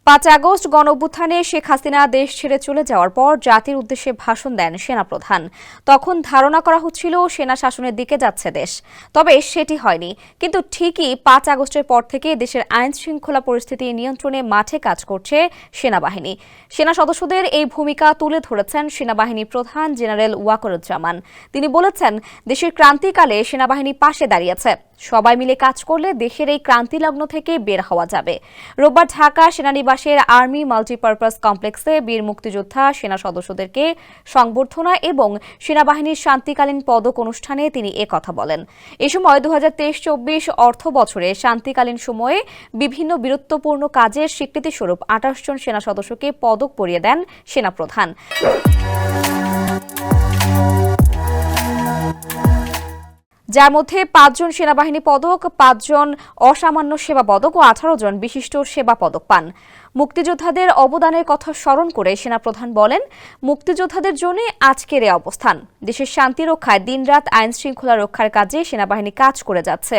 ৫ August গণঅভ্যুত্থানে Sheikh Hasina দেশ ছেড়ে চলে যাওয়ার পর জাতির উদ্দেশ্যে ভাষণ দেন সেনাপ্রধান। তখন ধারণা করা হচ্ছিল সেনা শাসনের দিকে যাচ্ছে দেশ, তবে সেটি হয়নি। কিন্তু ঠিকই ৫ আগস্টের পর থেকে দেশের আইন শৃঙ্খলা পরিস্থিতি নিয়ন্ত্রণে মাঠে কাজ করছে সেনাবাহিনী। সেনা সদস্যদের এই ভূমিকা তুলে ধরেছেন সেনাবাহিনী প্রধান জেনারেল ওয়াকারুজ্জামান। তিনি বলেছেন, দেশের ক্রান্তিকালে সেনাবাহিনী পাশে দাঁড়িয়েছে, সবাই মিলে কাজ করলে দেশের এই ক্রান্তিলগ্ন থেকে বের হওয়া যাবে। রোববার ঢাকা সেনানিবাসের আর্মি মাল্টিপারপাস কমপ্লেক্সে বীর মুক্তিযোদ্ধা সেনা সদস্যদেরকে সংবর্ধনা এবং সেনাবাহিনীর শান্তিকালীন পদক অনুষ্ঠানে তিনি একথা বলেন। এ সময় 2023-24 অর্থ বছরে শান্তিকালীন সময়ে বিভিন্ন বীরত্বপূর্ণ কাজের স্বীকৃতিস্বরূপ 28 জন সেনা সদস্যকে পদক পরিয়ে দেন সেনাপ্রধান। যার মধ্যে 5 জন সেনাবাহিনী পদক, 5 জন অসামান্য সেবা পদক ও 18 জন বিশিষ্ট সেবা পদক পান। মুক্তিযোদ্ধাদের অবদানের কথা স্মরণ করে সেনাপ্রধান বলেন, মুক্তিযোদ্ধাদের জন্য আজকের এই অবস্থান। দেশের শান্তি রক্ষায় দিনরাত আইন শৃঙ্খলা রক্ষার কাজে সেনাবাহিনী কাজ করে যাচ্ছে।